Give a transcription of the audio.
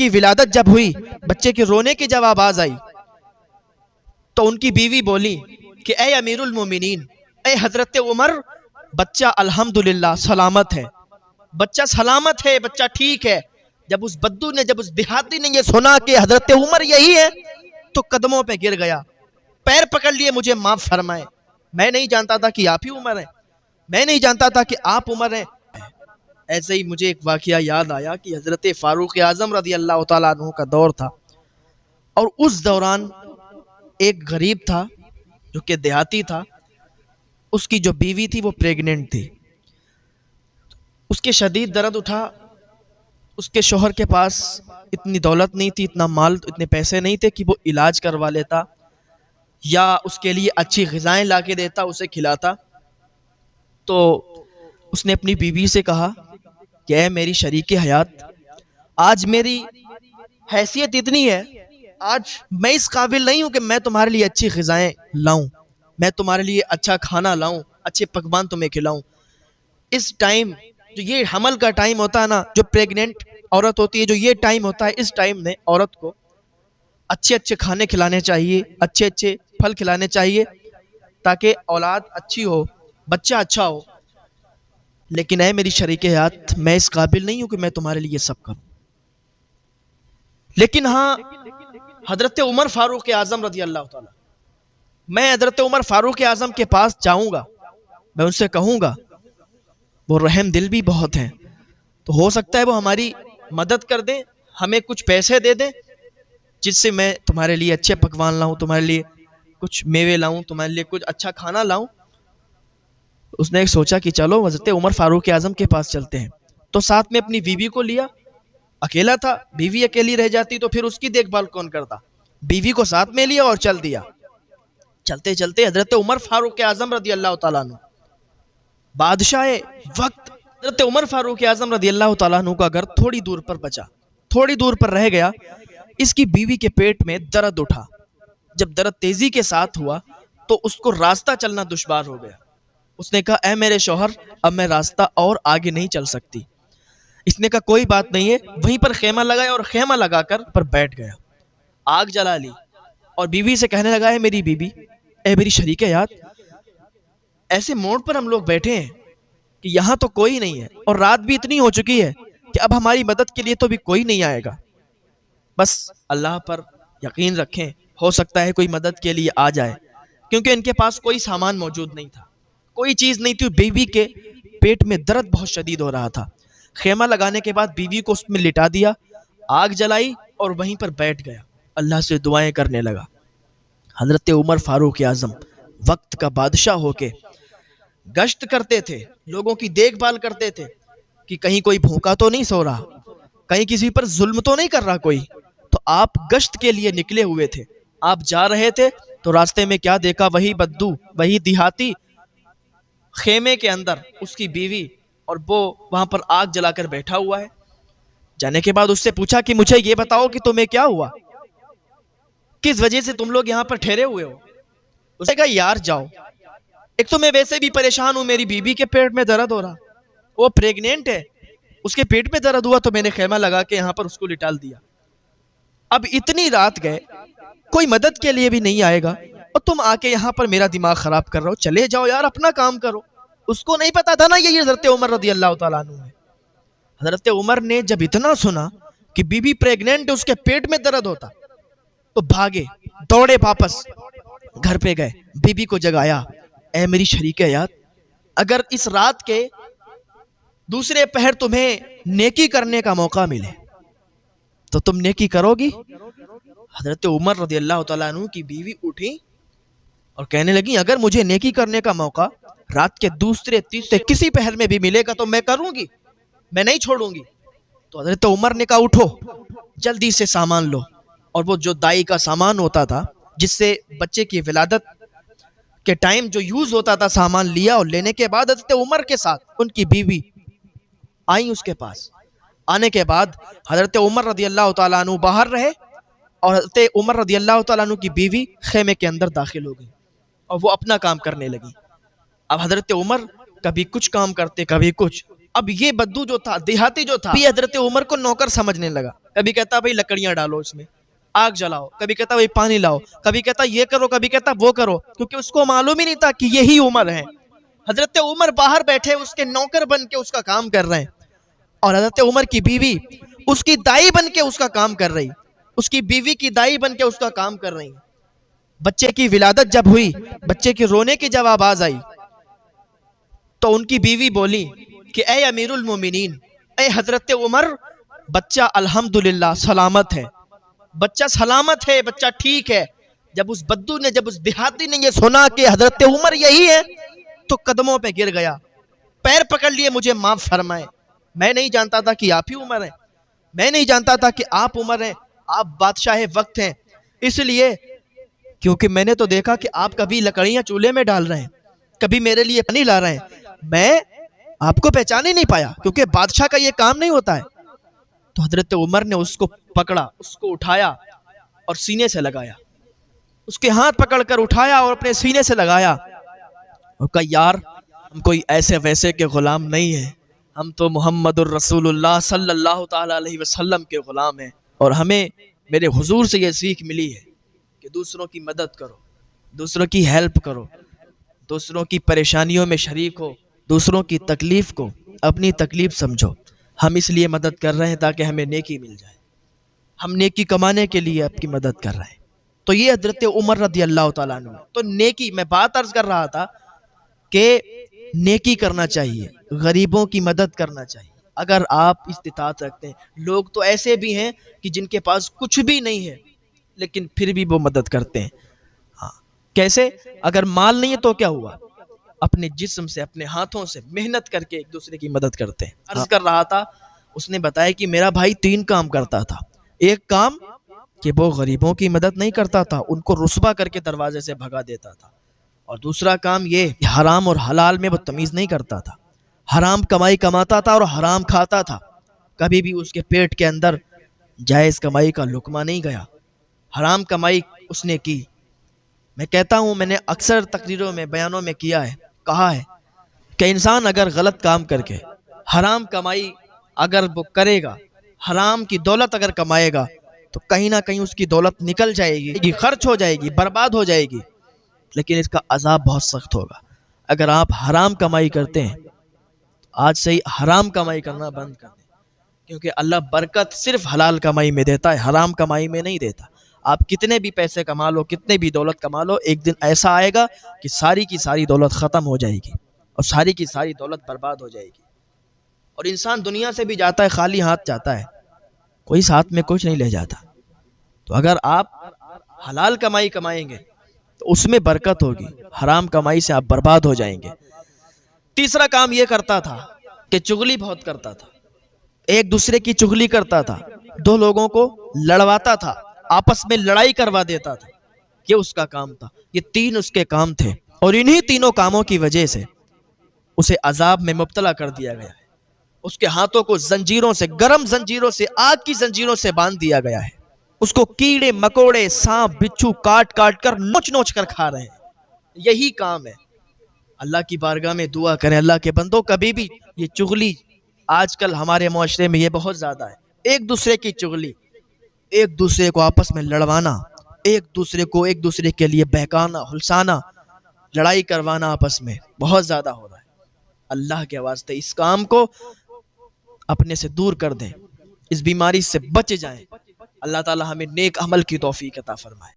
کی ولادت جب ہوئی، بچے کے رونے کی جب آواز آئی تو ان کی بیوی بولی کہ اے امیر المومنین، اے حضرت عمر، بچہ الحمدللہ سلامت ہے، بچہ سلامت ہے، بچہ ٹھیک ہے۔ جب اس بدو نے، جب اس دیہاتی نے یہ سنا کہ حضرت عمر یہی ہے تو قدموں پہ گر گیا، پیر پکڑ لیے، مجھے معاف فرمائے، میں نہیں جانتا تھا کہ آپ ہی عمر ہیں، میں نہیں جانتا تھا کہ آپ عمر ہیں۔ ایسے ہی مجھے ایک واقعہ یاد آیا کہ حضرت فاروق اعظم رضی اللہ تعالیٰ عنہ کا دور تھا، اور اس دوران ایک غریب تھا جو کہ دیہاتی تھا، اس کی جو بیوی تھی وہ پریگننٹ تھی، اس کے شدید درد اٹھا، اس کے شوہر کے پاس اتنی دولت نہیں تھی، اتنا مال، اتنے پیسے نہیں تھے کہ وہ علاج کروا لیتا یا اس کے لیے اچھی غذائیں لا کے دیتا، اسے کھلاتا۔ تو اس نے اپنی بیوی سے کہا کہ اے میری شریک حیات، آج میری حیثیت اتنی ہے، آج میں اس قابل نہیں ہوں کہ میں تمہارے لیے اچھی غذائیں لاؤں، میں تمہارے لیے اچھا کھانا لاؤں، اچھے پکوان تمہیں کھلاؤں۔ اس ٹائم جو یہ حمل کا ٹائم ہوتا ہے نا، جو پریگننٹ عورت ہوتی ہے، جو یہ ٹائم ہوتا ہے، اس ٹائم میں عورت کو اچھے اچھے کھانے کھلانے چاہیے، اچھے اچھے پھل کھلانے چاہیے تاکہ اولاد اچھی ہو، بچہ اچھا ہو۔ لیکن اے میری شریک حیات، میں اس قابل نہیں ہوں کہ میں تمہارے لیے سب کروں۔ لیکن ہاں، حضرت عمر فاروق اعظم رضی اللہ تعالیٰ، میں حضرت عمر فاروق اعظم کے پاس جاؤں گا، میں ان سے کہوں گا، وہ رحم دل بھی بہت ہیں، تو ہو سکتا ہے وہ ہماری مدد کر دیں، ہمیں کچھ پیسے دے دیں جس سے میں تمہارے لیے اچھے پکوان لاؤں، تمہارے لیے کچھ میوے لاؤں، تمہارے لیے کچھ اچھا کھانا لاؤں۔ اس نے سوچا کہ چلو حضرت عمر فاروق اعظم کے پاس چلتے ہیں، تو ساتھ میں اپنی بیوی کو لیا، اکیلا تھا، بیوی اکیلی رہ جاتی تو پھر اس کی دیکھ بھال کون کرتا، بیوی کو ساتھ میں لیا اور چل دیا۔ چلتے چلتے حضرت عمر فاروق اعظم رضی اللہ تعالیٰ عنہ، بادشاہ وقت حضرت عمر فاروق اعظم رضی اللہ تعالیٰ عنہ کا گھر تھوڑی دور پر بچا، تھوڑی دور پر رہ گیا۔ اس کی بیوی کے پیٹ میں درد اٹھا، جب درد تیزی کے ساتھ ہوا تو اس کو راستہ چلنا دشوار ہو گیا۔ اس نے کہا اے میرے شوہر، اب میں راستہ اور آگے نہیں چل سکتی۔ اس نے کہا کوئی بات نہیں ہے، وہیں پر خیمہ لگایا اور خیمہ لگا کر پر بیٹھ گیا، آگ جلا لی اور بیوی سے کہنے لگا ہے میری بیوی، اے میری شریک حیات، ایسے موڑ پر ہم لوگ بیٹھے ہیں کہ یہاں تو کوئی نہیں ہے اور رات بھی اتنی ہو چکی ہے کہ اب ہماری مدد کے لیے تو بھی کوئی نہیں آئے گا، بس اللہ پر یقین رکھیں، ہو سکتا ہے کوئی مدد کے لیے آ جائے، کیونکہ ان کے پاس کوئی سامان موجود نہیں تھا، کوئی چیز نہیں تھی۔ بیوی کے پیٹ میں درد بہت شدید ہو رہا تھا۔ خیمہ لگانے کے بعد بیوی کو اس میں لٹا دیا، آگ جلائی اور وہیں پر بیٹھ گیا، اللہ سے دعائیں کرنے لگا۔ حضرت عمر فاروق اعظم وقت کا بادشاہ ہو کے گشت کرتے تھے، لوگوں کی دیکھ بھال کرتے تھے کہ کہیں کوئی بھوکا تو نہیں سو رہا، کہیں کسی پر ظلم تو نہیں کر رہا کوئی۔ تو آپ گشت کے لیے نکلے ہوئے تھے، آپ جا رہے تھے تو راستے میں کیا دیکھا، وہی بدو، وہی دیہاتی خیمے کے اندر اس کی بیوی، اور وہ وہاں پر آگ جلا کر بیٹھا ہوا ہے۔ جانے کے بعد اس سے پوچھا کہ مجھے یہ بتاؤ کہ تمہیں کیا ہوا، کس وجہ سے تم لوگ یہاں پر ٹھہرے ہوئے ہو۔ اس نے کہا یار جاؤ، ایک تو میں ویسے بھی پریشان ہوں، میری بیوی کے پیٹ میں درد ہو رہا، وہ پریگننٹ ہے، اس کے پیٹ میں درد ہوا تو میں نے خیمہ لگا کے یہاں پر اس کو لٹال دیا۔ اب اتنی رات گئے، کوئی مدد کے لیے بھی نہیں آئے گا اور تم آ کے یہاں پر میرا دماغ خراب کر رہے ہو، چلے جاؤ یار، اپنا کام کرو۔ اس کو نہیں پتا تھا نا یہ حضرت عمر رضی اللہ تعالیٰ عنہ ہے۔ حضرت عمر نے جب اتنا سنا کہ بی بی پریگننٹ، اس کے پیٹ میں درد ہوتا، تو بھاگے، دوڑے، واپس گھر پہ گئے، بی بی کو جگایا، اے میری شریک حیات، اگر اس رات کے دوسرے پہر تمہیں نیکی کرنے کا موقع ملے تو تم نیکی کرو گی؟ حضرت عمر رضی اللہ تعالیٰ عنہ کی بیوی اٹھی اور کہنے لگی اگر مجھے نیکی کرنے کا موقع رات کے دوسرے تیسرے کسی پہر میں بھی ملے گا تو میں کروں گی، میں نہیں چھوڑوں گی۔ تو حضرت عمر نے کہا اٹھو، جلدی سے سامان لو، اور وہ جو دائی کا سامان ہوتا تھا جس سے بچے کی ولادت کے ٹائم جو یوز ہوتا تھا، سامان لیا، اور لینے کے بعد حضرت عمر کے ساتھ ان کی بیوی آئیں اس کے پاس۔ آنے کے بعد حضرت عمر رضی اللہ تعالیٰ عنہ باہر رہے اور حضرت عمر رضی اللہ تعالیٰ عنہ کی بیوی خیمے کے اندر داخل ہو گئی اور وہ اپنا کام کرنے لگی۔ اب حضرت عمر کبھی کچھ کام کرتے، کبھی کچھ۔ اب یہ بدو جو تھا، دیہاتی جو تھا، حضرت عمر کو نوکر سمجھنے لگا، کبھی کہتا بھائی لکڑیاں ڈالو اس میں، آگ جلاؤ، کبھی کہتا بھائی پانی لاؤ، کبھی کہتا یہ کرو، کبھی کہتا وہ کرو، کیونکہ اس کو معلوم ہی نہیں تھا کہ یہی عمر ہے۔ حضرت عمر باہر بیٹھے اس کے نوکر بن کے اس کا کام کر رہے ہیں، اور حضرت عمر کی بیوی اس کی دائی بن کے اس کا کام کر رہی، اس کی بیوی کی دائی بن کے اس کا کام کر رہی۔ بچے کی ولادت جب ہوئی، بچے کی رونے کی جب آواز آئی، تو ان کی بیوی بولی کہ اے امیر المومنین، اے حضرت عمر، بچہ الحمدللہ سلامت ہے، بچہ سلامت ہے، بچہ ٹھیک ہے۔ جب اس بدو نے، جب اس دیہاتی نے یہ سنا کہ حضرت عمر یہی ہے، تو قدموں پہ گر گیا، پیر پکڑ لیے، مجھے معاف فرمائے، میں نہیں جانتا تھا کہ آپ ہی عمر ہیں، میں نہیں جانتا تھا کہ آپ عمر ہیں، آپ بادشاہ وقت ہیں، اس لیے کیونکہ میں نے تو دیکھا کہ آپ کبھی لکڑیاں چولہے میں ڈال رہے ہیں، کبھی میرے لیے پانی لا رہے ہیں، میں آپ کو پہچان ہی نہیں پایا، کیونکہ بادشاہ کا یہ کام نہیں ہوتا ہے۔ تو حضرت عمر نے اس کو پکڑا، اس کو اٹھایا اور سینے سے لگایا، اس کے ہاتھ پکڑ کر اٹھایا اور اپنے سینے سے لگایا، اور کہا یار ہم کوئی ایسے ویسے کے غلام نہیں ہیں، ہم تو محمد الرسول اللہ صلی اللہ تعالی علیہ وسلم کے غلام ہیں، اور ہمیں میرے حضور سے یہ سیکھ ملی ہے کہ دوسروں کی مدد کرو، دوسروں کی ہیلپ کرو، دوسروں کی پریشانیوں میں شریک ہو، دوسروں کی تکلیف کو اپنی تکلیف سمجھو۔ ہم اس لیے مدد کر رہے ہیں تاکہ ہمیں نیکی مل جائے، ہم نیکی کمانے کے لیے آپ کی مدد کر رہے ہیں۔ تو یہ حضرت عمر رضی اللہ تعالیٰ عنہ۔ تو نیکی، میں بات عرض کر رہا تھا کہ نیکی کرنا چاہیے، غریبوں کی مدد کرنا چاہیے اگر آپ استطاعت رکھتے ہیں۔ لوگ تو ایسے بھی ہیں کہ جن کے پاس کچھ بھی نہیں ہے لیکن پھر بھی وہ مدد کرتے ہیں۔ ہاں کیسے؟ اگر مال نہیں ہے تو کیا ہوا، اپنے جسم سے، اپنے ہاتھوں سے محنت کر کے ایک دوسرے کی مدد کرتے ہیں۔ عرض کر رہا تھا، اس نے بتایا کہ میرا بھائی 3 کام کرتا تھا۔ ایک کام کہ وہ غریبوں کی مدد نہیں کرتا تھا، ان کو رسوا کر کے دروازے سے بھگا دیتا تھا، اور دوسرا کام یہ کہ حرام اور حلال میں وہ تمیز نہیں کرتا تھا، حرام کمائی کماتا تھا اور حرام کھاتا تھا، کبھی بھی اس کے پیٹ کے اندر جائز کمائی کا لقمہ نہیں گیا، حرام کمائی اس نے کی۔ میں کہتا ہوں، میں نے اکثر تقریروں میں، بیانوں میں کہا ہے کہ انسان اگر غلط کام کر کے حرام کمائی اگر وہ کرے گا، حرام کی دولت اگر کمائے گا، تو کہیں نہ کہیں اس کی دولت نکل جائے گی، خرچ ہو جائے گی، برباد ہو جائے گی، لیکن اس کا عذاب بہت سخت ہوگا۔ اگر آپ حرام کمائی کرتے ہیں تو آج سے ہی حرام کمائی کرنا بند کر دیں، کیونکہ اللہ برکت صرف حلال کمائی میں دیتا ہے، حرام کمائی میں نہیں دیتا۔ آپ کتنے بھی پیسے کما لو، کتنے بھی دولت کما لو، ایک دن ایسا آئے گا کہ ساری کی ساری دولت ختم ہو جائے گی اور ساری کی ساری دولت برباد ہو جائے گی، اور انسان دنیا سے بھی جاتا ہے خالی ہاتھ جاتا ہے، کوئی ساتھ میں کچھ نہیں لے جاتا۔ تو اگر آپ حلال کمائی کمائیں گے تو اس میں برکت ہوگی، حرام کمائی سے آپ برباد ہو جائیں گے۔ تیسرا کام یہ کرتا تھا کہ چغلی بہت کرتا تھا، ایک دوسرے کی چغلی کرتا تھا، 2 لوگوں کو لڑواتا تھا، آپس میں لڑائی کروا دیتا تھا، یہ اس کا کام تھا۔ یہ 3 اس کے کام تھے، اور انہی تینوں کاموں کی وجہ سے اسے عذاب میں مبتلا کر دیا گیا ہے۔ اس کے ہاتھوں کو زنجیروں سے، گرم زنجیروں سے، آگ کی زنجیروں سے باندھ دیا گیا ہے، اس کو کیڑے مکوڑے، سانپ بچھو کاٹ کاٹ کر، نوچ نوچ کر کھا رہے ہیں۔ یہی کام ہے۔ اللہ کی بارگاہ میں دعا کریں، اللہ کے بندوں، کبھی بھی یہ چغلی آج کل ہمارے معاشرے میں یہ بہت زیادہ ہے، ایک دوسرے کی چغلی، ایک دوسرے کو آپس میں لڑوانا، ایک دوسرے کے لیے بہکانا، ہلسانا، لڑائی کروانا آپس میں بہت زیادہ ہو رہا ہے۔ اللہ کے واسطے اس کام کو اپنے سے دور کر دیں، اس بیماری سے بچ جائیں۔ اللہ تعالی ہمیں نیک عمل کی توفیق عطا فرمائے۔